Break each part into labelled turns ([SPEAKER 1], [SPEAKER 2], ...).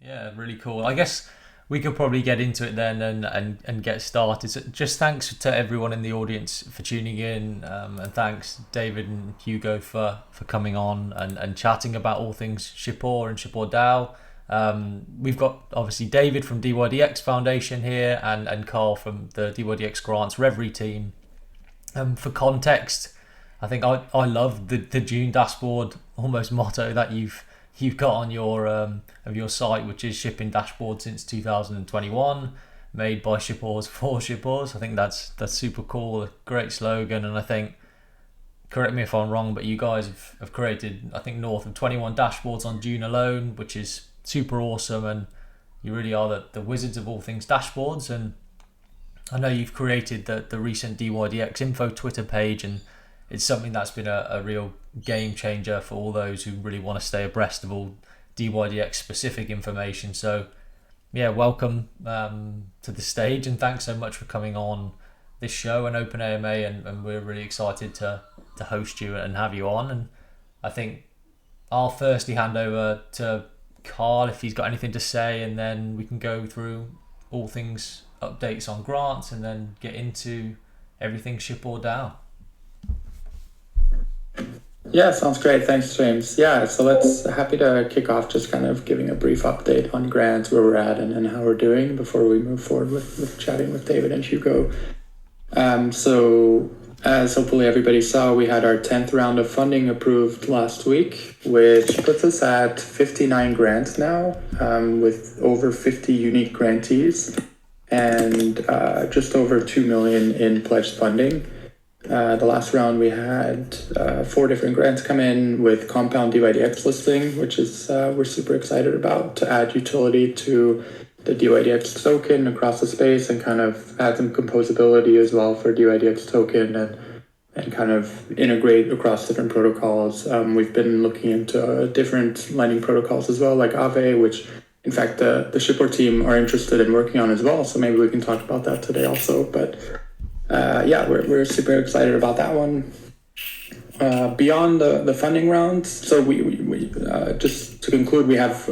[SPEAKER 1] Yeah, really cool. I guess we could probably get into it then and get started. So just thanks to everyone in the audience for tuning in, and thanks David and Hugo for coming on and chatting about all things Shippooor and Shippooor DAO. We've got obviously David from dYdX Foundation here and Carl from the dYdX Grants Reverie team. For context, I think I love the June dashboard almost motto that you've got on your of your site, which is shipping dashboard since 2021, made by Shippoors for Shippoors. I think that's super cool, a great slogan, and I think, correct me if I'm wrong, but you guys have created, I think, north of 21 dashboards on June alone, which is super awesome, and you really are the wizards of all things dashboards. And I know you've created the recent dYdXinfo Twitter page, and it's something that's been a real game changer for all those who really want to stay abreast of all dYdX specific information. So yeah, welcome to the stage, and thanks so much for coming on this show and Open AMA, and we're really excited to host you and have you on. And I think I'll firstly hand over to Carl if he's got anything to say, and then we can go through all things updates on grants and then get into everything Shippooor DAO.
[SPEAKER 2] Yeah, sounds great. Thanks, James. Yeah, so happy to kick off just kind of giving a brief update on grants, where we're at and how we're doing before we move forward with chatting with David and Hugo. So as hopefully everybody saw, we had our 10th round of funding approved last week, which puts us at 59 grants now, with over 50 unique grantees and just over 2 million in pledged funding. The last round we had 4 different grants come in with compound dYdX listing, which is we're super excited about, to add utility to the dYdX token across the space and kind of add some composability as well for dYdX token and kind of integrate across different protocols. We've been looking into different lending protocols as well, like Aave, which in fact the Shippooor team are interested in working on as well. So maybe we can talk about that today also. But yeah, we're super excited about that one. Beyond the funding rounds, so we just to conclude, we have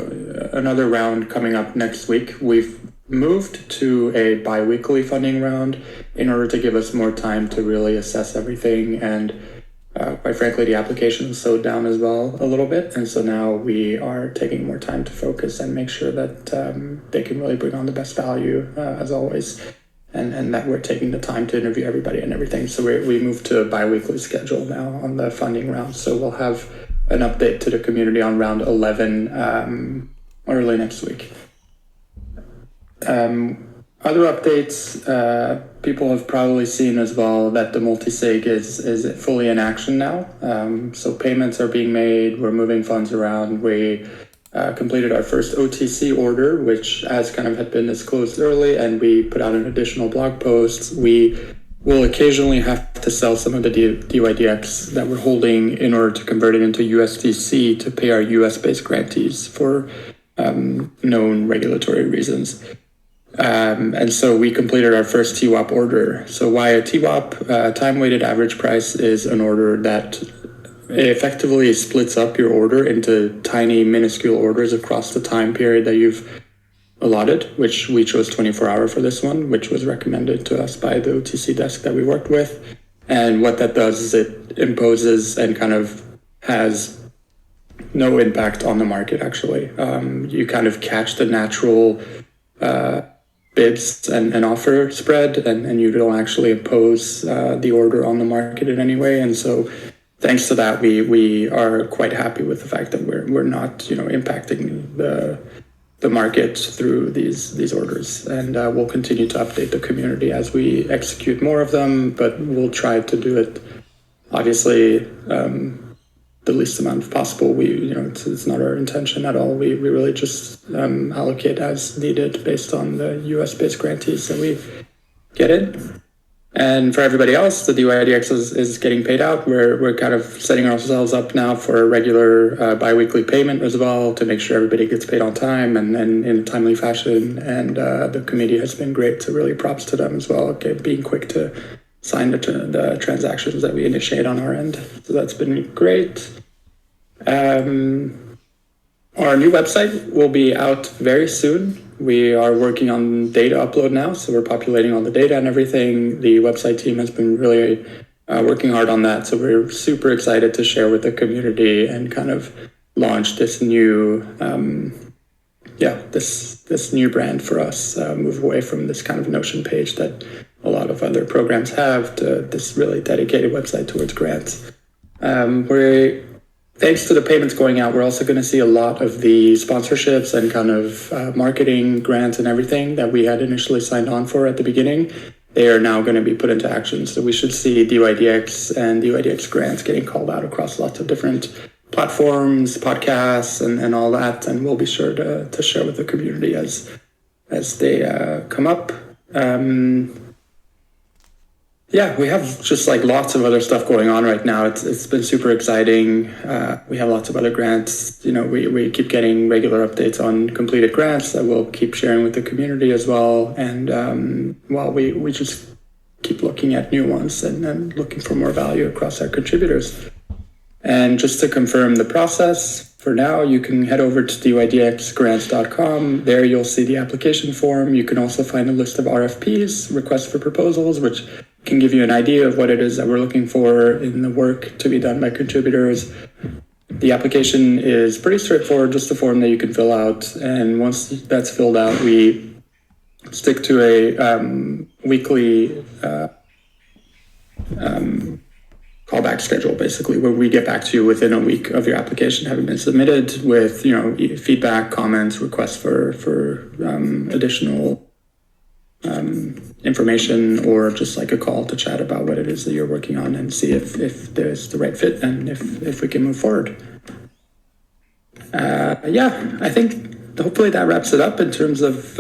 [SPEAKER 2] another round coming up next week. We've moved to a bi-weekly funding round in order to give us more time to really assess everything, and quite frankly, the application is slowed down as well a little bit, and so now we are taking more time to focus and make sure that they can really bring on the best value, as always. And that we're taking the time to interview everybody and everything. So we moved to a bi-weekly schedule now on the funding round. So we'll have an update to the community on round 11 early next week. Other updates, people have probably seen as well that the multi-sig is fully in action now. So payments are being made, we're moving funds around. We completed our first OTC order, which as kind of had been disclosed early, and we put out an additional blog post. We will occasionally have to sell some of the dYdX that we're holding in order to convert it into USDC to pay our US-based grantees for known regulatory reasons. And so we completed our first TWAP order. So why a TWAP? Time-weighted average price is an order that effectively splits up your order into tiny, minuscule orders across the time period that you've allotted, which we chose 24-hour for this one, which was recommended to us by the OTC desk that we worked with. And what that does is it imposes and kind of has no impact on the market, actually. You kind of catch the natural bids and offer spread, and you don't actually impose the order on the market in any way. And so thanks to that, we are quite happy with the fact that we're not impacting the market through these orders, and we'll continue to update the community as we execute more of them. But we'll try to do it obviously the least amount possible. It's not our intention at all. We really just allocate as needed based on the US-based grantees that we get in. And for everybody else, the dYdX is getting paid out. We're kind of setting ourselves up now for a regular bi-weekly payment as well, to make sure everybody gets paid on time and in a timely fashion. And the committee has been great, so really props to them as well, being quick to sign the transactions that we initiate on our end. So that's been great. Our new website will be out very soon. We are working on data upload now, so we're populating all the data and everything. The website team has been really working hard on that, so we're super excited to share with the community and kind of launch this new, this new brand for us. Move away from this kind of Notion page that a lot of other programs have to this really dedicated website towards grants. Thanks to the payments going out, we're also going to see a lot of the sponsorships and kind of marketing grants and everything that we had initially signed on for at the beginning. They are now going to be put into action. So we should see dYdX and dYdX grants getting called out across lots of different platforms, podcasts, and all that. And we'll be sure to share with the community as they come up. We have just like lots of other stuff going on right now. It's been super exciting. We have lots of other grants. We keep getting regular updates on completed grants that we'll keep sharing with the community as well. And we just keep looking at new ones and looking for more value across our contributors. And just to confirm the process, for now, you can head over to dYdXgrants.com. There you'll see the application form. You can also find a list of RFPs, requests for proposals, which can give you an idea of what it is that we're looking for in the work to be done by contributors. The application is pretty straightforward, just a form that you can fill out. And once that's filled out, we stick to a weekly callback schedule, basically, where we get back to you within a week of your application having been submitted with, feedback, comments, requests for additional information, or just like a call to chat about what it is that you're working on and see if there's the right fit and if we can move forward. I think hopefully that wraps it up in terms of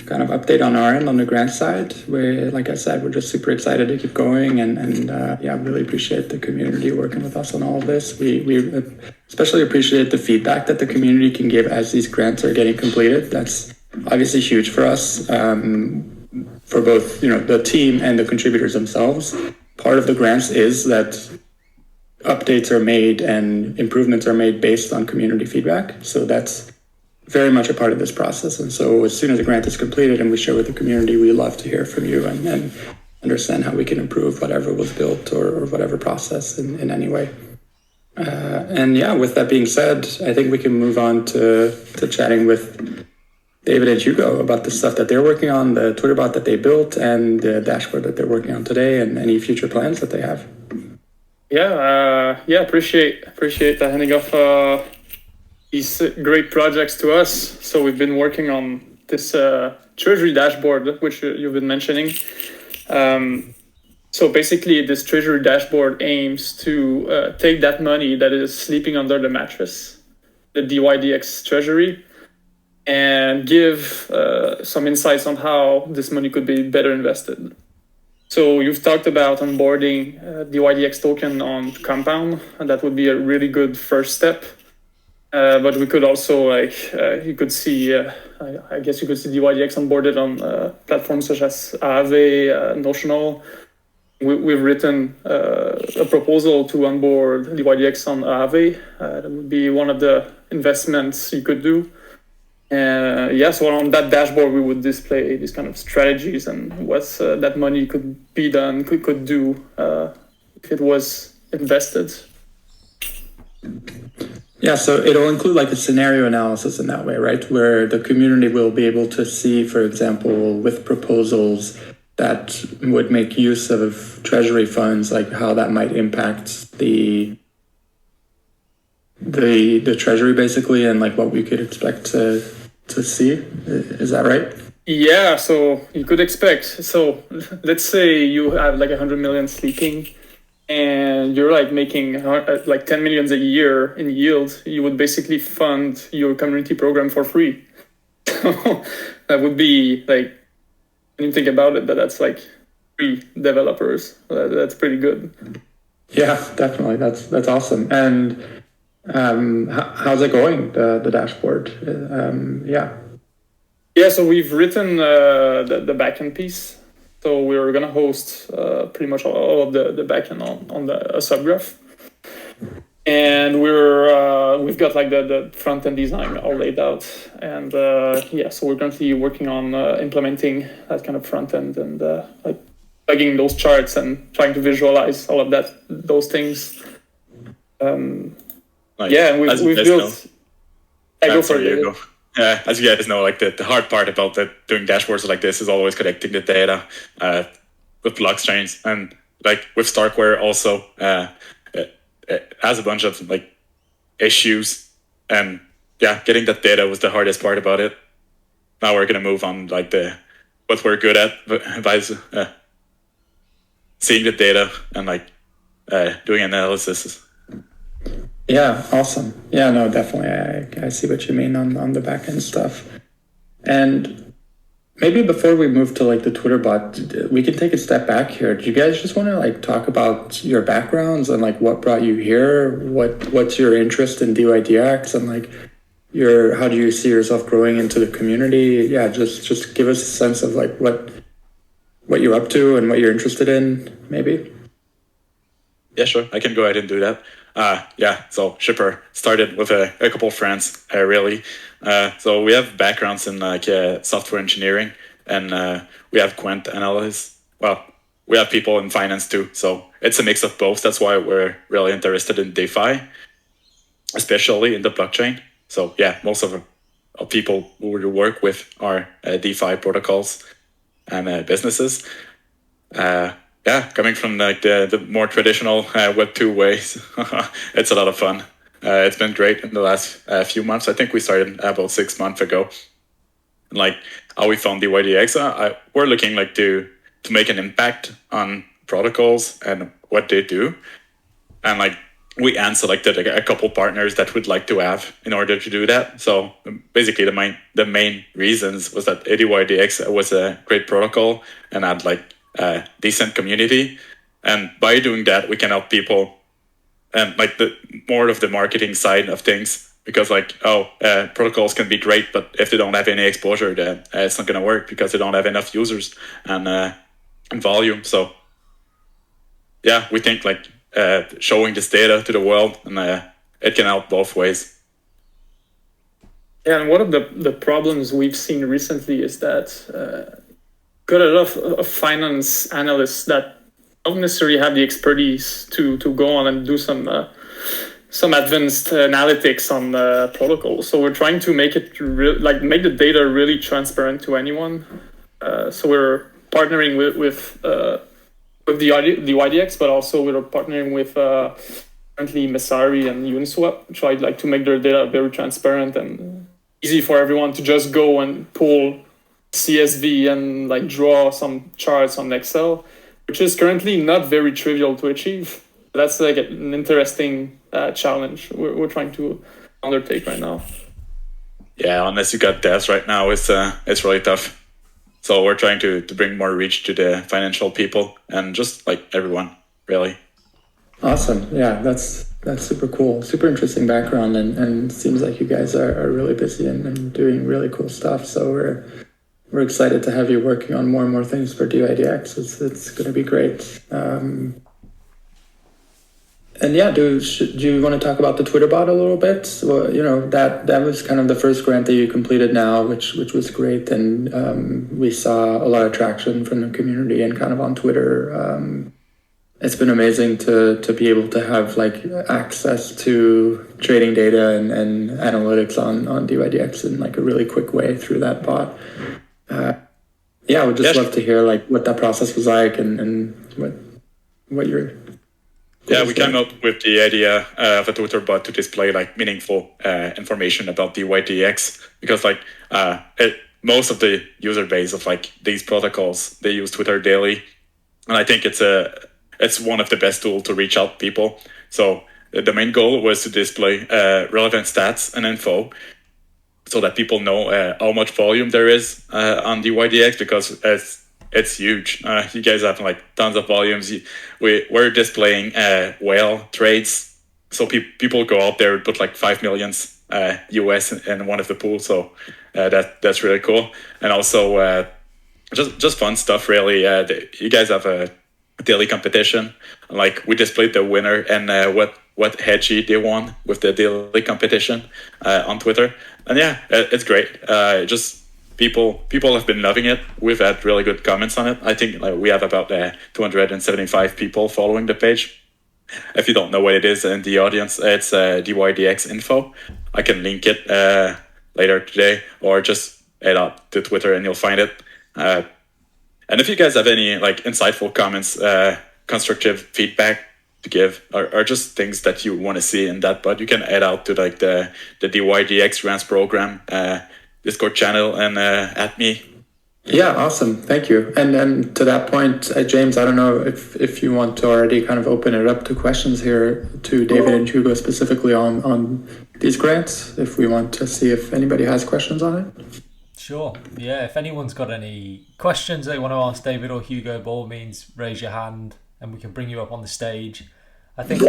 [SPEAKER 2] kind of update on our end on the grant side. Where, like I said, we're just super excited to keep going and really appreciate the community working with us on all of this. We especially appreciate the feedback that the community can give as these grants are getting completed. That's obviously huge for us, for both the team and the contributors themselves. Part of the grants is that updates are made and improvements are made based on community feedback. So that's very much a part of this process. And so as soon as a grant is completed and we share with the community, we love to hear from you and understand how we can improve whatever was built or whatever process in any way. With that being said, I think we can move on to chatting with David and Hugo about the stuff that they're working on, the Twitter bot that they built, and the dashboard that they're working on today, and any future plans that they have.
[SPEAKER 3] Appreciate handing off these great projects to us. So we've been working on this treasury dashboard, which you've been mentioning. So basically, this treasury dashboard aims to take that money that is sleeping under the mattress, the dYdX treasury, and give some insights on how this money could be better invested. So you've talked about onboarding dYdX token on Compound, and that would be a really good first step. But we could also, you could see, I guess you could see dYdX onboarded on platforms such as Aave, Notional. We've written a proposal to onboard dYdX on Aave. That would be one of the investments you could do. So on that dashboard, we would display these kind of strategies and what that money could be done, could do if it was invested.
[SPEAKER 2] Yeah, so it'll include like a scenario analysis in that way, right? Where the community will be able to see, for example, with proposals that would make use of treasury funds, like how that might impact the treasury basically, and like what we could expect to see. Is that right?
[SPEAKER 3] Yeah, so you could expect. So let's say you have like 100 million sleeping and you're like making like 10 millions a year in yield. You would basically fund your community program for free. That would be like, when you think about it, that's like free developers. That's pretty good.
[SPEAKER 2] Yeah, definitely. That's awesome. And how's it going, the dashboard?
[SPEAKER 3] So we've written the backend piece. So we're going to host pretty much all of the backend on a subgraph. And we've got like the front end design all laid out, and so we're currently working on implementing that kind of front end and like plugging those charts and trying to visualize all of those things.
[SPEAKER 4] Nice.
[SPEAKER 3] Yeah, and we've built. Go for it.
[SPEAKER 4] As you guys know, like the hard part about doing dashboards like this is always connecting the data with blockchains, and like with Starkware also. It has a bunch of like issues, and getting that data was the hardest part about it. Now we're gonna move on like what we're good at by seeing the data and like doing analysis.
[SPEAKER 2] Yeah, awesome. Yeah, no, definitely. I see what you mean on the back end stuff. And maybe before we move to like the Twitter bot, we can take a step back here. Do you guys just want to like talk about your backgrounds and like what brought you here? What's your interest in dYdX and like how do you see yourself growing into the community? Yeah, just give us a sense of like what you're up to and what you're interested in, maybe.
[SPEAKER 4] Yeah, sure. I can go ahead and do that. So Shippooor started with a couple of friends, really. So we have backgrounds in like software engineering, and we have quant analysts. Well, we have people in finance too. So it's a mix of both. That's why we're really interested in DeFi, especially in the blockchain. So most of people who we work with are DeFi protocols and businesses. Coming from like the more traditional Web 2 ways, it's a lot of fun. It's been great in the last few months. I think we started about 6 months ago. And like how we found dYdX, we're looking like to make an impact on protocols and what they do. And like we selected a couple partners that we'd like to have in order to do that. So basically the main reasons was that dYdX was a great protocol and had like decent community, and by doing that we can help people and like the more of the marketing side of things, because like protocols can be great, but if they don't have any exposure, then it's not going to work because they don't have enough users and volume. So we think like showing this data to the world, and it can help both ways.
[SPEAKER 3] Yeah, and one of the problems we've seen recently is that got a lot of finance analysts that don't necessarily have the expertise to go on and do some advanced analytics on protocols. So we're trying to make it make the data really transparent to anyone. So we're partnering with dYdX, but also we're partnering with currently Messari and Uniswap, try like to make their data very transparent and easy for everyone to just go and pull CSV and like draw some charts on Excel, which is currently not very trivial to achieve. That's like an interesting challenge we're trying to undertake right now.
[SPEAKER 4] Yeah, unless you got devs right now, it's really tough. So we're trying to bring more reach to the financial people and just like everyone, really.
[SPEAKER 2] Awesome. Yeah, that's super cool. Super interesting background, and seems like you guys are really busy and doing really cool stuff. So we're excited to have you working on more and more things for dYdX. It's going to be great. And do you want to talk about the Twitter bot a little bit? Well, that was kind of the first grant that you completed now, which was great, and we saw a lot of traction from the community and kind of on Twitter. It's been amazing to be able to have like access to trading data and analytics on dYdX in like a really quick way through that bot. I would just love to hear like what that process was like and what your
[SPEAKER 4] we came up with the idea of a Twitter bot to display like meaningful information about dYdX, because like most of the user base of like these protocols, they use Twitter daily, and I think it's one of the best tools to reach out people. So the main goal was to display relevant stats and info, so that people know how much volume there is on dYdX, because it's huge. You guys have like tons of volumes. We're displaying whale trades, so people go out there and put like 5 million US in one of the pools. So that's really cool, and also just fun stuff. Really, you guys have a daily competition. Like we displayed the winner and what hedgie they won with the daily competition on Twitter. And yeah, it's great. Just people have been loving it. We've had really good comments on it. I think we have about 275 people following the page. If you don't know what it is in the audience, it's dYdXinfo. I can link it later today, or just head out to Twitter and you'll find it. And if you guys have any insightful comments, constructive feedback to give, or just things that you want to see in that bot, you can head out to the dYdX grants program Discord channel and at me.
[SPEAKER 2] Yeah, awesome. Thank you. And to that point, James, I don't know if you want to already kind of open it up to questions here to David and Hugo specifically on these grants, if we want to see if anybody has questions on it.
[SPEAKER 1] Sure. Yeah, if anyone's got any questions they want to ask David or Hugo, by all means, raise your hand and we can bring you up on the stage. I think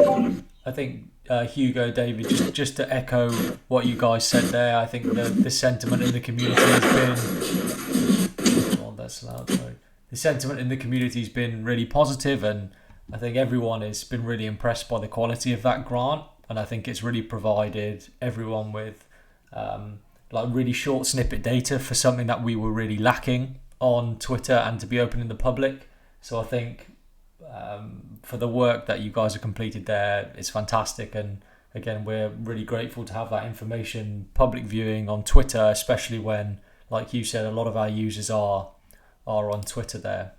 [SPEAKER 1] Hugo, David, just to echo what you guys said there, I think the sentiment in the community has been... Oh, that's loud, sorry. The sentiment in the community has been really positive, and I think everyone has been really impressed by the quality of that grant, and I think it's really provided everyone with really short snippet data for something that we were really lacking on Twitter and to be open in the public. So I think for the work that you guys have completed there, it's fantastic. And again, we're really grateful to have that information public viewing on Twitter, especially when, like you said, a lot of our users are on Twitter there.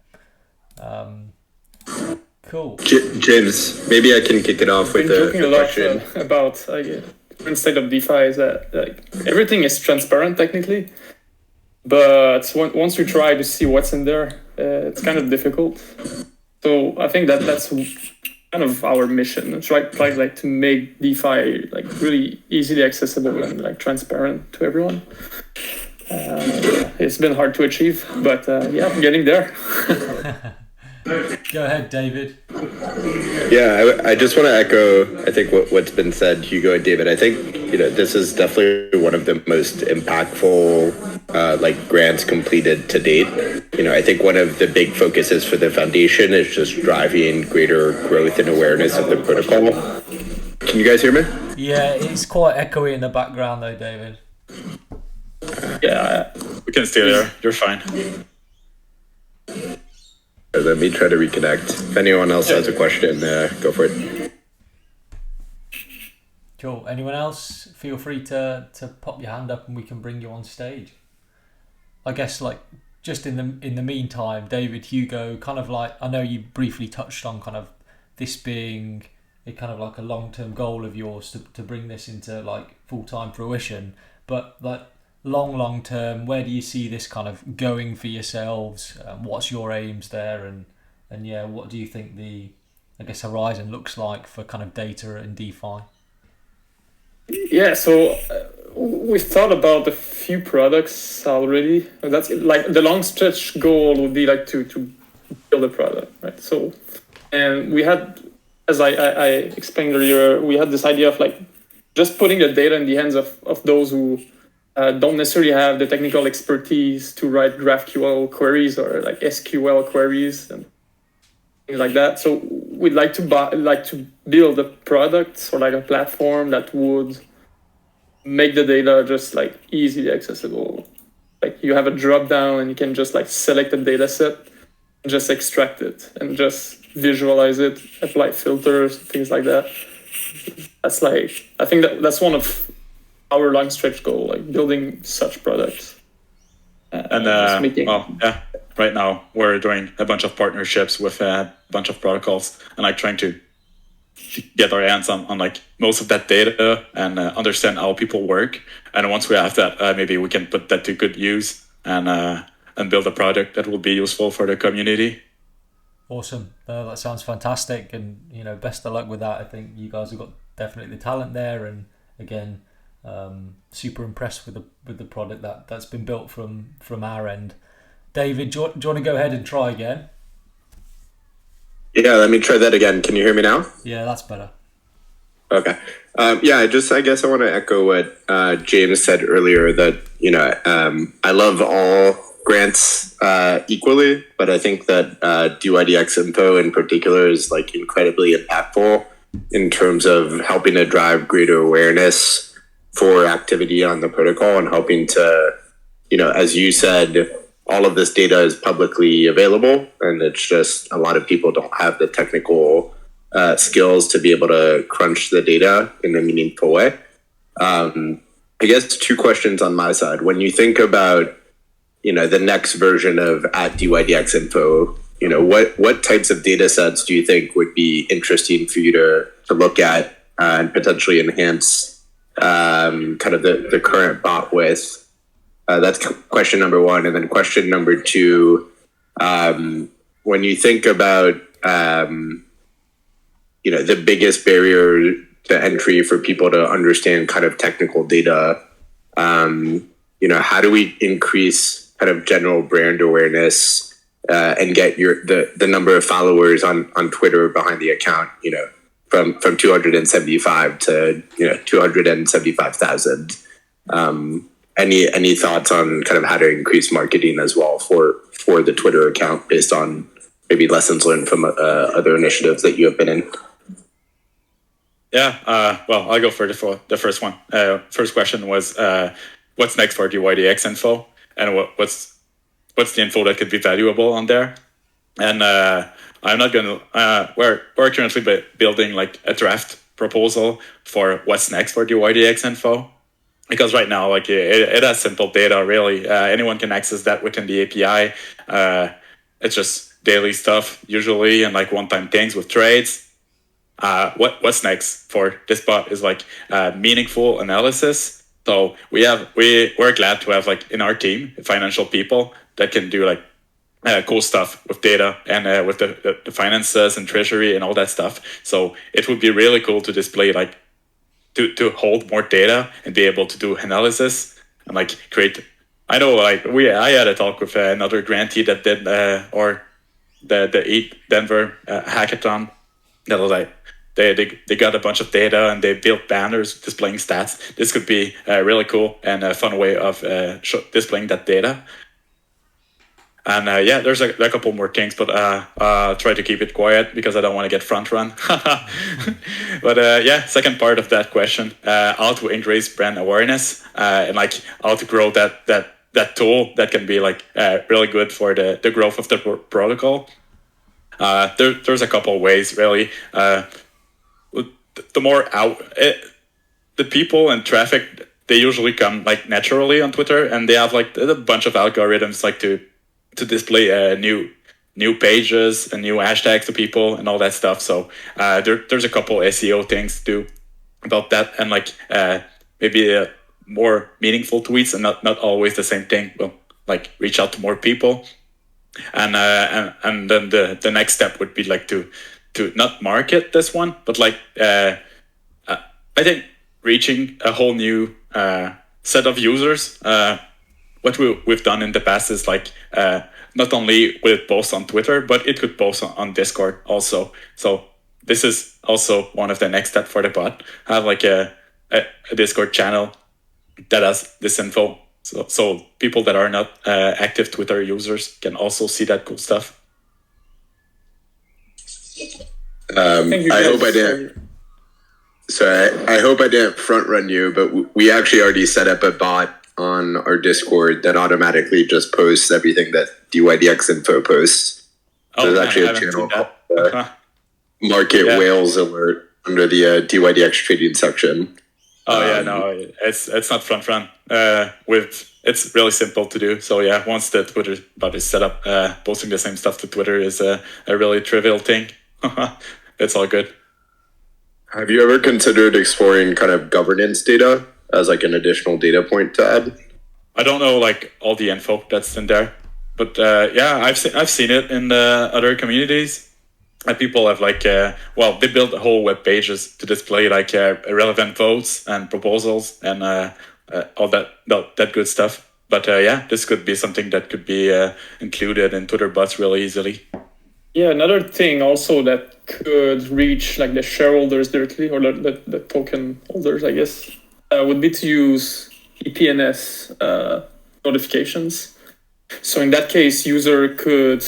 [SPEAKER 1] Cool.
[SPEAKER 5] James, maybe I can kick it off with a question.
[SPEAKER 3] About current state of DeFi is that everything is transparent technically, but once you try to see what's in there, it's kind of difficult. So I think that's kind of our mission. Try to make DeFi really easily accessible and transparent to everyone. It's been hard to achieve, but I'm getting there.
[SPEAKER 1] Go ahead, David.
[SPEAKER 5] Yeah, I just want to echo, I think, what's been said, Hugo and David. I think, this is definitely one of the most impactful grants completed to date. I think one of the big focuses for the foundation is just driving greater growth and awareness of the protocol. Can you guys hear me?
[SPEAKER 1] Yeah, it's quite echoey in the background though, David.
[SPEAKER 3] Yeah.
[SPEAKER 4] We can still hear. You're fine.
[SPEAKER 5] Let me try to reconnect. If anyone else has a question, go for it.
[SPEAKER 1] Cool. Anyone else? Feel free to pop your hand up and we can bring you on stage. I guess just in the meantime, David, Hugo, kind of I know you briefly touched on kind of this being a kind of a long-term goal of yours to bring this into full-time fruition, but long term, where do you see this kind of going for yourselves? What's your aims there, and yeah, what do you think the horizon looks like for kind of data and DeFi?
[SPEAKER 3] Yeah, so we've thought about a few products already. That's the long stretch goal would be to build a product, right? So, and we had, as I explained earlier, we had this idea of just putting the data in the hands of those who don't necessarily have the technical expertise to write GraphQL queries or SQL queries and things like that. So we'd like to build a product or a platform that would make the data just easily accessible. You have a drop down and you can just select a data set and just extract it and just visualize it, apply filters, things like that. That's I think that's one of our long stretch goal, building such products.
[SPEAKER 4] Right now we're doing a bunch of partnerships with a bunch of protocols and trying to get our hands on most of that data and understand how people work. And once we have that, maybe we can put that to good use and build a product that will be useful for the community.
[SPEAKER 1] Awesome. That sounds fantastic, and best of luck with that. I think you guys have got definitely the talent there, and again, super impressed with the product that's been built from our end. David, do you want to go ahead and try again?
[SPEAKER 5] Yeah, let me try that again. Can you hear me now?
[SPEAKER 1] Yeah, that's better.
[SPEAKER 5] Okay. I guess I want to echo what James said earlier, that I love all grants equally, but I think that dYdXinfo in particular is incredibly impactful in terms of helping to drive greater awareness for activity on the protocol and helping to, as you said, all of this data is publicly available, and it's just a lot of people don't have the technical skills to be able to crunch the data in a meaningful way. I guess 2 questions on my side. When you think about, the next version of @dYdXinfo, what types of data sets do you think would be interesting for you to look at and potentially enhance kind of the current bot with? That's question number 1. And then question number 2, when you think about, the biggest barrier to entry for people to understand kind of technical data, how do we increase kind of general brand awareness and get the number of followers on Twitter behind the account, from 275 to 275,000. Any thoughts on kind of how to increase marketing as well for the Twitter account based on maybe lessons learned from other initiatives that you have been in?
[SPEAKER 4] Yeah, well, I'll go for the first one. First question was, what's next for dYdXinfo, and what's the info that could be valuable on there? And I'm not going to. We're currently building like a draft proposal for what's next for dYdXinfo, because right now, like it has simple data. Really, anyone can access that within the API. It's just daily stuff usually, and like one-time things with trades. What's next for this bot is like meaningful analysis. So we're glad to have like in our team financial people that can do like cool stuff with data and with the finances and treasury and all that stuff. So it would be really cool to display like to hold more data and be able to do analysis and like create. I know like I had a talk with another grantee that did or the EAT Denver hackathon that was like they got a bunch of data and they built banners displaying stats. This could be really cool and a fun way of displaying that data. And yeah, there's a couple more things, but I'll try to keep it quiet because I don't want to get front run. But yeah, second part of that question, how to increase brand awareness and like how to grow that tool that can be like really good for the growth of the protocol. There's a couple ways really. The more the people and traffic, they usually come like naturally on Twitter, and they have like a bunch of algorithms like to display new pages and new hashtags to people and all that stuff. So there's a couple SEO things to do about that, and like maybe more meaningful tweets and not always the same thing. Well, like reach out to more people, and then the next step would be like to not market this one, but like I think reaching a whole new set of users. What we've done in the past is like not only will it post on Twitter, but it could post on Discord also. So this is also one of the next steps for the bot. Have like a Discord channel that has this info. So people that are not active Twitter users can also see that cool stuff.
[SPEAKER 5] I hope I didn't. Sorry, I hope I didn't front run you, but we actually already set up a bot on our Discord that automatically just posts everything that dYdXinfo posts. So there's actually a channel called Market Whales Alert under the dYdX trading section.
[SPEAKER 4] Oh yeah, no, it's not front run. It's really simple to do. So yeah, once the Twitter bot is set up, posting the same stuff to Twitter is a really trivial thing. It's all good.
[SPEAKER 5] Have you ever considered exploring kind of governance data as like an additional data point to add?
[SPEAKER 4] I don't know like all the info that's in there, but yeah, I've seen it in other communities. And people have like they built whole web pages to display like relevant votes and proposals and all that good stuff. But yeah, this could be something that could be included in Twitter bots really easily.
[SPEAKER 3] Yeah, another thing also that could reach like the shareholders directly, or the token holders, I guess, would be to use EPNS notifications. So in that case, user could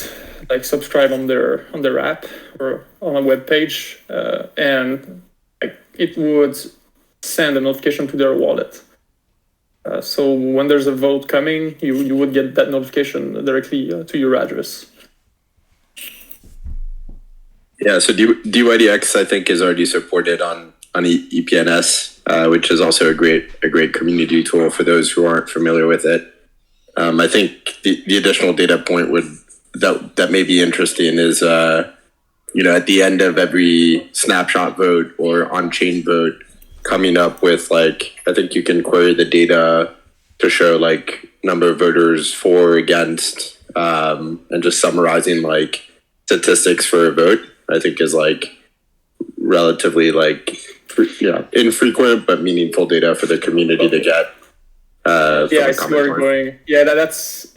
[SPEAKER 3] like subscribe on their app or on a web page, and like it would send a notification to their wallet. So when there's a vote coming, you would get that notification directly to your address.
[SPEAKER 5] Yeah, so dYdX I think is already supported on EPNS, which is also a great community tool for those who aren't familiar with it. I think the additional data point that may be interesting is at the end of every snapshot vote or on-chain vote, coming up with like, I think you can query the data to show like number of voters for, against, and just summarizing like statistics for a vote. I think is like relatively like infrequent but meaningful data for the community to get.
[SPEAKER 3] I see where you're going. Yeah, that's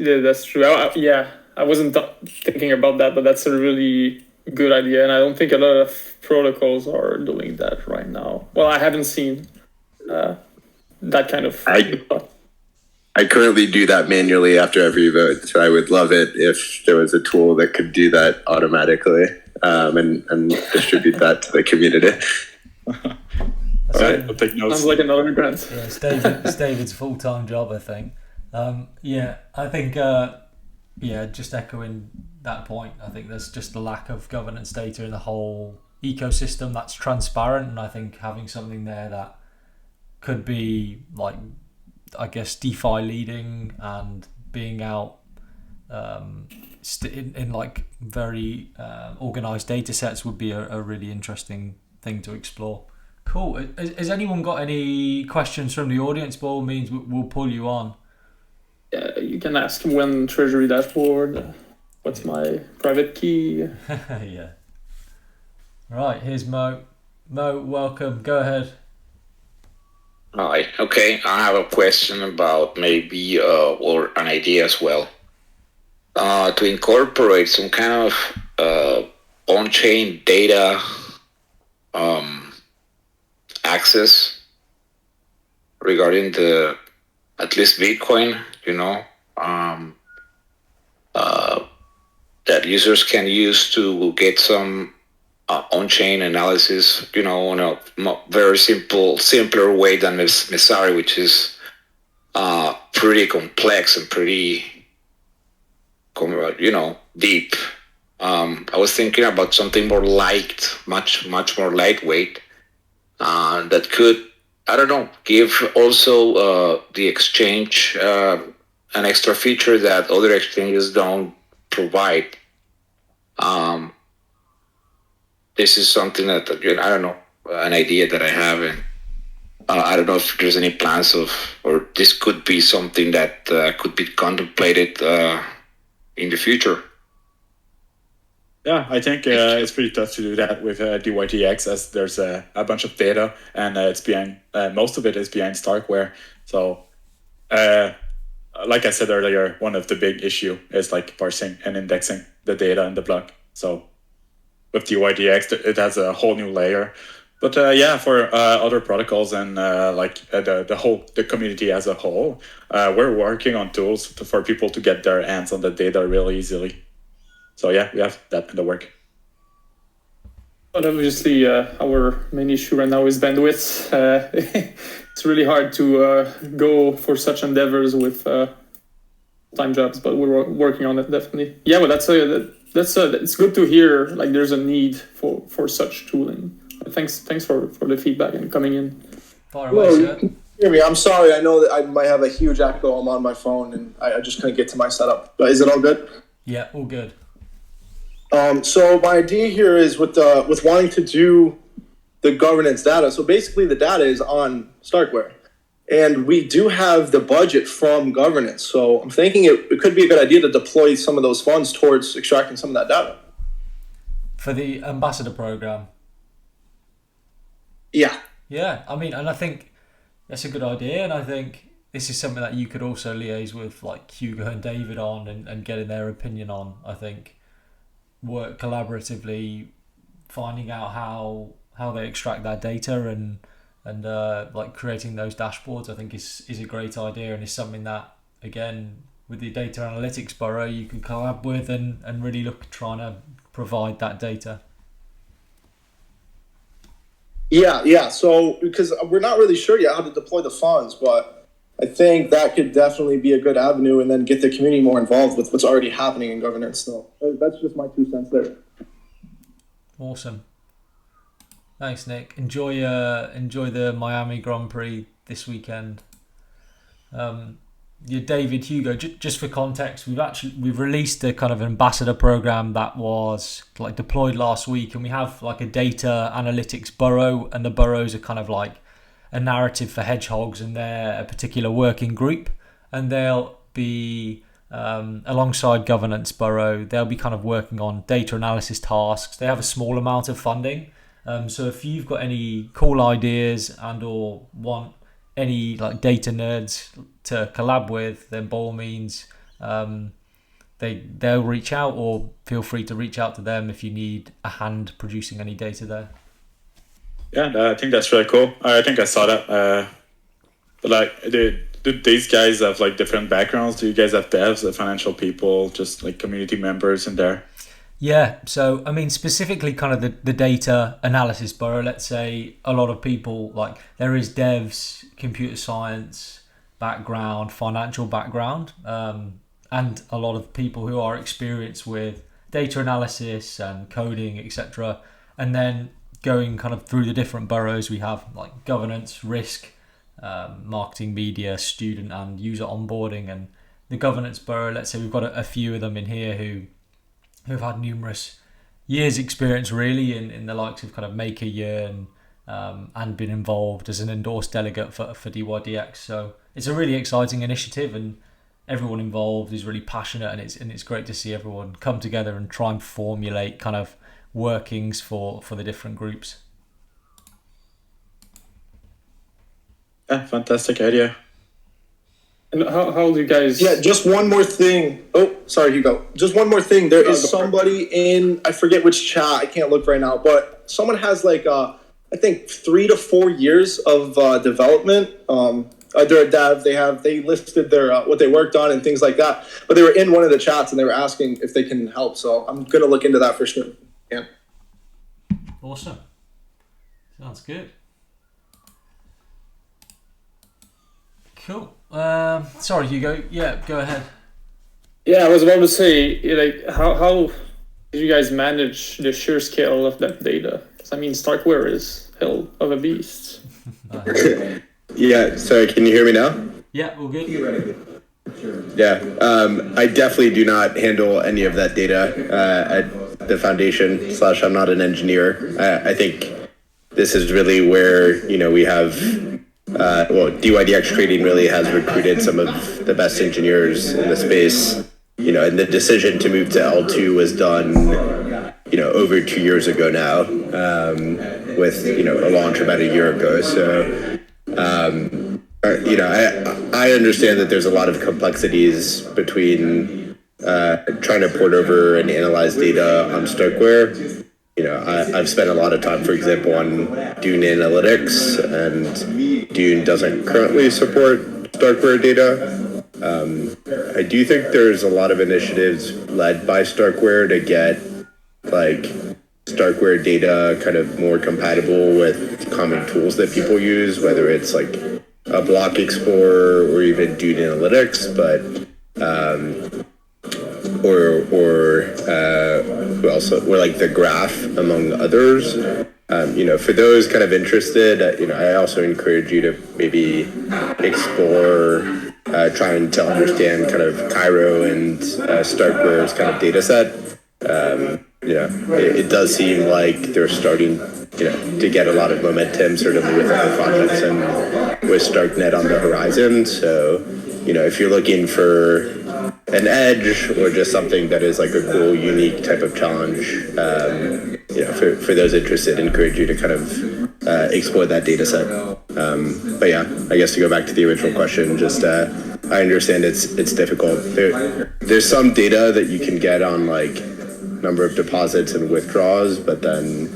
[SPEAKER 3] true. I wasn't thinking about that, but that's a really good idea, and I don't think a lot of protocols are doing that right now. Well, I haven't seen that kind of.
[SPEAKER 5] I currently do that manually after every vote, so I would love it if there was a tool that could do that automatically. And distribute that to the community.
[SPEAKER 4] All right, I'll take notes.
[SPEAKER 3] Sounds like another grant.
[SPEAKER 1] Yeah, it's David's full-time job, I think. I think, just echoing that point, I think there's just a lack of governance data in the whole ecosystem that's transparent, and I think having something there that could be, like, I guess, DeFi leading and being out in like very organized data sets would be a really interesting thing to explore. Cool. Has anyone got any questions from the audience? By all means, we'll pull you on.
[SPEAKER 3] Yeah, you can ask when Treasury dashboard. What's my private key?
[SPEAKER 1] Yeah. Right, here's Mo. Mo, welcome. Go ahead.
[SPEAKER 6] Hi. Okay, I have a question about maybe or an idea as well. To incorporate some kind of on-chain data access regarding at least Bitcoin, that users can use to get some on-chain analysis, in a very simpler way than Messari, which is pretty complex and pretty deep. I was thinking about something more much more lightweight, that could, I don't know, give also the exchange an extra feature that other exchanges don't provide. This is something that, I don't know, an idea that I have, and I don't know if there's any plans or this could be something that could be contemplated in the future.
[SPEAKER 4] Yeah, I think it's pretty tough to do that with dYdX, as there's a bunch of data, and it's behind most of it is behind Starkware. So, like I said earlier, one of the big issue is like parsing and indexing the data in the block. So, with dYdX, it has a whole new layer. But for other protocols and the community as a whole, we're working on tools for people to get their hands on the data really easily. So yeah, we have that in the work.
[SPEAKER 3] But obviously, our main issue right now is bandwidth. It's really hard to go for such endeavors with time jobs, but we're working on it definitely. Yeah, but that's it's good to hear. Like, there's a need for such tooling. Thanks for the feedback and coming in.
[SPEAKER 1] Far away, sir.
[SPEAKER 7] Hear me? I'm sorry. I know that I might have a huge echo. I'm on my phone, and I just couldn't get to my setup. But is it all good?
[SPEAKER 1] Yeah, all good.
[SPEAKER 7] So my idea here is with wanting to do the governance data. So basically, the data is on Starkware, and we do have the budget from governance. So I'm thinking it could be a good idea to deploy some of those funds towards extracting some of that data
[SPEAKER 1] For the ambassador program.
[SPEAKER 7] Yeah.
[SPEAKER 1] Yeah, I mean, and I think that's a good idea, and I think this is something that you could also liaise with like Hugo and David on and getting their opinion on. I think work collaboratively, finding out how they extract that data and like creating those dashboards, I think is a great idea, and is something that, again, with the data analytics borough you can collab with and really look at trying to provide that data.
[SPEAKER 7] Yeah. So because we're not really sure yet how to deploy the funds, but I think that could definitely be a good avenue, and then get the community more involved with what's already happening in governance. So that's just my 2 cents there.
[SPEAKER 1] Awesome. Thanks, Nick. Enjoy the Miami Grand Prix this weekend. David, Hugo, just for context, we've released a kind of ambassador program that was like deployed last week, and we have like a data analytics borough, and the boroughs are kind of like a narrative for hedgehogs, and they're a particular working group, and they'll be alongside governance borough, they'll be kind of working on data analysis tasks. They have a small amount of funding, so if you've got any cool ideas and or want any like data nerds to collab with, then by all means they'll reach out, or feel free to reach out to them if you need a hand producing any data there.
[SPEAKER 4] Yeah, I think that's really cool. I think I saw that. But like, do these guys have like different backgrounds? Do you guys have devs, financial people, just like community members in there?
[SPEAKER 1] Yeah, so I mean specifically kind of the data analysis borough, let's say a lot of people, like there is devs, computer science background, financial background, and a lot of people who are experienced with data analysis and coding, etc. And then going kind of through the different boroughs, we have like governance, risk, marketing, media, student and user onboarding. And the governance borough, let's say we've got a few of them in here who've had numerous years experience really in the likes of kind of Maker Year and been involved as an endorsed delegate for dYdX. So it's a really exciting initiative, and everyone involved is really passionate, and it's great to see everyone come together and try and formulate kind of workings for the different groups.
[SPEAKER 4] Yeah, fantastic idea.
[SPEAKER 3] And how do you guys...
[SPEAKER 7] Yeah, just one more thing. Oh, sorry, Hugo. Just one more thing. There is somebody in, I forget which chat, I can't look right now, but someone has like, I think 3 to 4 years of development. They're a dev. They listed their what they worked on and things like that. But they were in one of the chats and they were asking if they can help. So I'm going to look into that for sure. Yeah.
[SPEAKER 1] Awesome. Sounds good. Cool. Sorry, Hugo. Yeah, go ahead.
[SPEAKER 3] Yeah, I was about to say, like, how did you guys manage the sheer scale of that data? Because I mean, Starkware is hell of a beast.
[SPEAKER 5] Yeah, sorry, can you hear me now?
[SPEAKER 1] Yeah, all good.
[SPEAKER 5] Yeah, I definitely do not handle any of that data at the foundation / I'm not an engineer. I think this is really where, we have, dYdX Trading really has recruited some of the best engineers in the space, and the decision to move to L2 was done, over 2 years ago now, with, a launch about a year ago. So, I understand that there's a lot of complexities between trying to port over and analyze data on Starkware. I've spent a lot of time, for example, on Dune Analytics, and Dune doesn't currently support Starkware data. I do think there's a lot of initiatives led by Starkware to get Starkware data kind of more compatible with common tools that people use, whether it's like a block explorer or even Dune Analytics, but who else? Or like the Graph, among others. For those kind of interested, I also encourage you to maybe explore trying to understand kind of Cairo and Starkware's kind of data set. It does seem like they're starting, to get a lot of momentum, certainly with other projects and with StarkNet on the horizon. So, if you're looking for an edge or just something that is like a cool, unique type of challenge, for those interested, encourage you to kind of explore that data set. But yeah, I guess to go back to the original question, just I understand it's difficult. There's some data that you can get on like number of deposits and withdrawals, but then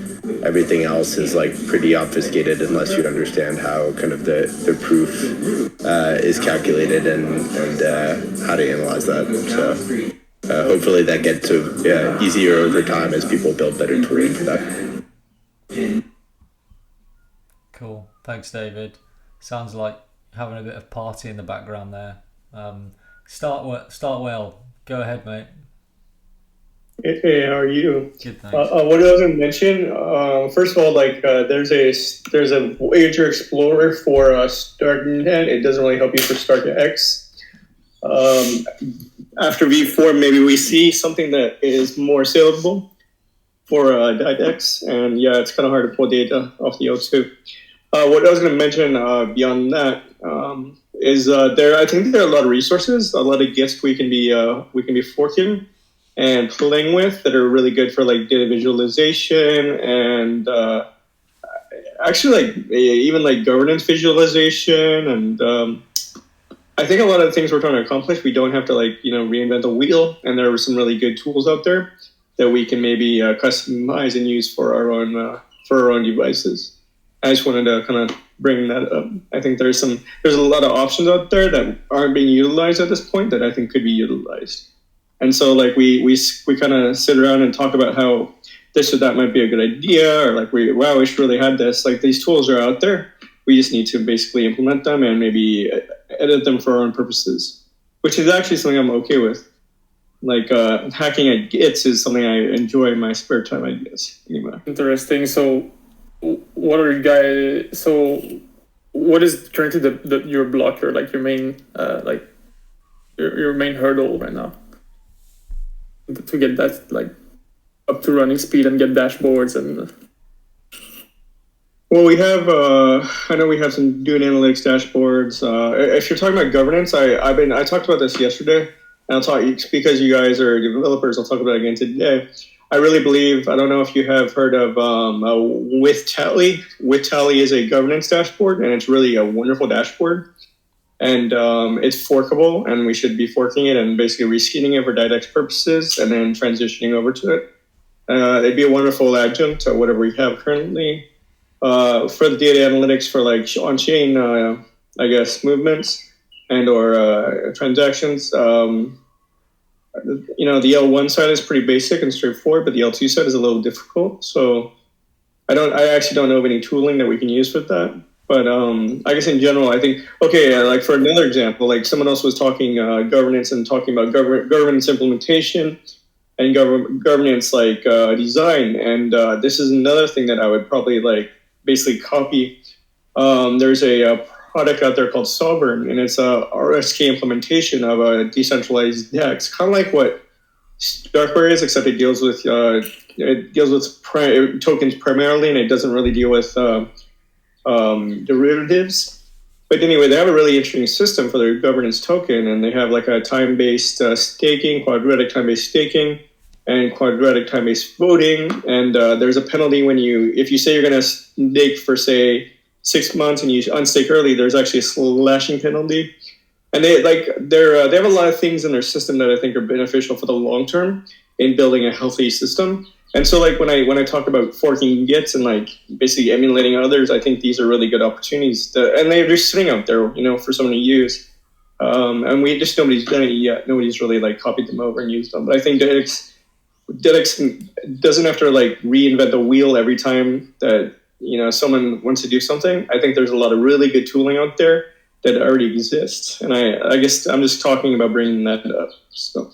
[SPEAKER 5] everything else is like pretty obfuscated unless you understand how kind of the proof is calculated and how to analyze that. So hopefully that gets easier over time as people build better tooling for that.
[SPEAKER 1] Cool. Thanks, David. Sounds like having a bit of party in the background there. Start well. Go ahead, mate.
[SPEAKER 8] Hey, how are you?
[SPEAKER 1] Good, thanks.
[SPEAKER 8] What I was going to mention, first of all, like there's a Voyager Explorer for StarkNet. It doesn't really help you for StarkX. After V4, maybe we see something that is more saleable for dYdX, and yeah, it's kind of hard to pull data off the O2. What I was going to mention beyond that is I think there are a lot of resources, a lot of gifts we can be forking and playing with that are really good for like data visualization and actually like even like governance visualization. And I think a lot of the things we're trying to accomplish, we don't have to like reinvent the wheel, and there are some really good tools out there that we can maybe customize and use for our own devices. I just wanted to kind of bring that up. I think there's a lot of options out there that aren't being utilized at this point that I think could be utilized. And so like we kind of sit around and talk about how this or that might be a good idea, or like we should really have this. Like these tools are out there. We just need to basically implement them and maybe edit them for our own purposes, which is actually something I'm okay with. Like hacking at Gits is something I enjoy in my spare time, I guess. Anyway.
[SPEAKER 3] Interesting. So what are you guys? So what is currently your blocker, like your main your main hurdle right now to get that like up to running speed and get dashboards and?
[SPEAKER 8] Well, we have. I know we have some doing analytics dashboards. If you're talking about governance, I talked about this yesterday, and I'll talk because you guys are developers. I'll talk about it again today. I really believe. I don't know if you have heard of With Tally. With Tally is a governance dashboard, and it's really a wonderful dashboard. And it's forkable, and we should be forking it and basically reskinning it for dYdX purposes, and then transitioning over to it. It'd be a wonderful adjunct to whatever we have currently. For the data analytics for like on-chain, I guess, movements and or transactions, the L1 side is pretty basic and straightforward, but the L2 side is a little difficult. So I actually don't know of any tooling that we can use for that. But I guess in general, I think, like for another example, like someone else was talking governance and talking about governance implementation and governance like design. And this is another thing that I would probably like basically copy. There's a product out there called Sovereign, and it's a RSK implementation of a decentralized DEX, kind of like what Starkware is, except it deals with tokens primarily, and it doesn't really deal with derivatives. But anyway, they have a really interesting system for their governance token, and they have like a time-based staking, quadratic time-based staking, and quadratic time-based voting. And there's a penalty if you say you're going to stake for, say, 6 months and you unstake early, there's actually a slashing penalty. And they have a lot of things in their system that I think are beneficial for the long term in building a healthy system. And so like when I talk about forking Gits and like basically emulating others, I think these are really good opportunities and they're just sitting out there, for someone to use. And nobody's done it yet. Nobody's really like copied them over and used them. But I think dYdX doesn't have to like reinvent the wheel every time that someone wants to do something. I think there's a lot of really good tooling out there that already exists, and I guess I'm just talking about bringing that up. So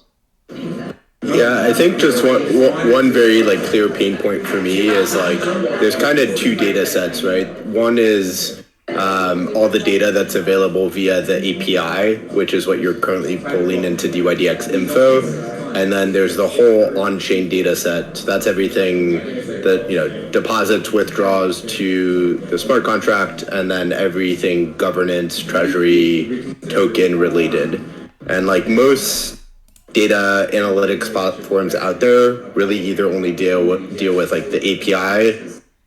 [SPEAKER 5] yeah, I think just one very like clear pain point for me is like there's kind of two data sets, right? One is all the data that's available via the API, which is what you're currently pulling into dYdXinfo. And then there's the whole on-chain data set. So that's everything that, deposits, withdraws to the smart contract, and then everything governance, treasury, token related. And like most data analytics platforms out there really either only deal with like the API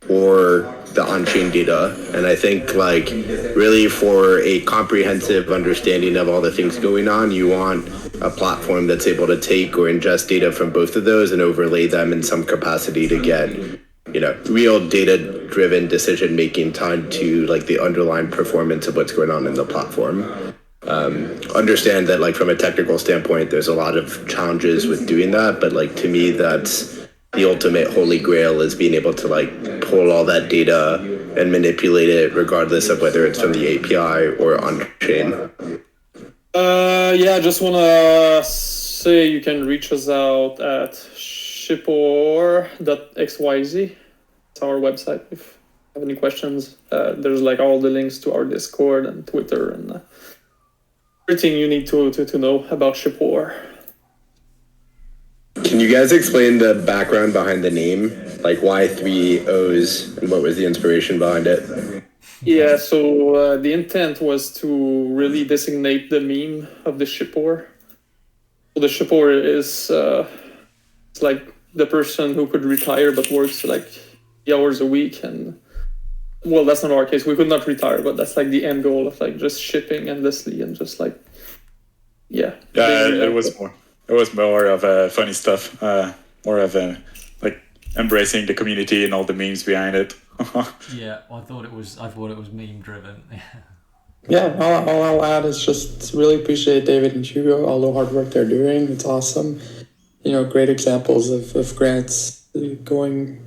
[SPEAKER 5] or the on-chain data. And I think like really for a comprehensive understanding of all the things going on, you want a platform that's able to take or ingest data from both of those and overlay them in some capacity to get real data-driven decision-making tied to like the underlying performance of what's going on in the platform. Understand that like from a technical standpoint, there's a lot of challenges with doing that, but like to me, that's the ultimate holy grail, is being able to like pull all that data and manipulate it regardless of whether it's from the API or on chain.
[SPEAKER 3] I just want to say you can reach us out at Shippooor.xyz. It's our website. If you have any questions, there's like all the links to our Discord and Twitter and everything you need to know about Shippooor.
[SPEAKER 5] Can you guys explain the background behind the name? Like why 3 O's and what was the inspiration behind it?
[SPEAKER 3] Yeah, so the intent was to really designate the meme of the Shippooor. So the Shippooor is it's like the person who could retire but works like 8 hours a week, and well, that's not our case. We could not retire, but that's like the end goal of like just shipping endlessly and just like
[SPEAKER 4] It was more of a funny stuff, more of a like embracing the community and all the memes behind it.
[SPEAKER 1] Yeah, I thought it was meme driven.
[SPEAKER 2] Yeah, all I'll add is just really appreciate David and Hugo, all the hard work they're doing. It's awesome. Great examples of grants going,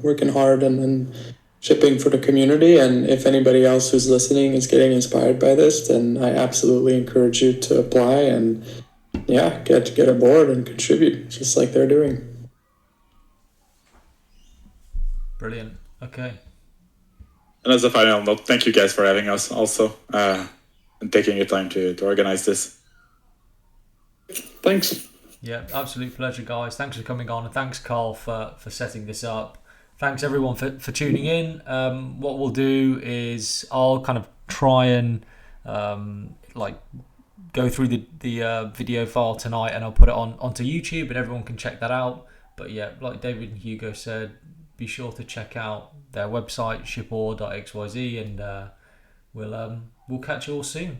[SPEAKER 2] working hard and shipping for the community. And if anybody else who's listening is getting inspired by this, then I absolutely encourage you to apply and get aboard and contribute just like they're doing.
[SPEAKER 1] Brilliant. Okay.
[SPEAKER 4] And as a final note, thank you guys for having us also and taking your time to organize this.
[SPEAKER 3] Thanks.
[SPEAKER 1] Yeah, absolute pleasure, guys. Thanks for coming on, and thanks, Carl, for setting this up. Thanks, everyone, for tuning in. What we'll do is I'll kind of try and go through the video file tonight, and I'll put it onto YouTube, and everyone can check that out. But yeah, like David and Hugo said, be sure to check out their website, Shippooor.xyz, and we'll catch you all soon.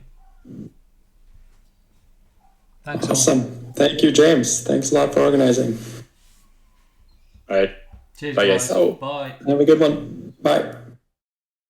[SPEAKER 1] Thanks.
[SPEAKER 2] Awesome. Thank you, James. Thanks a lot for organizing.
[SPEAKER 4] All right.
[SPEAKER 1] Cheers,
[SPEAKER 4] Bye,
[SPEAKER 1] guys.
[SPEAKER 4] guys.
[SPEAKER 1] Bye.
[SPEAKER 2] Have a good one. Bye.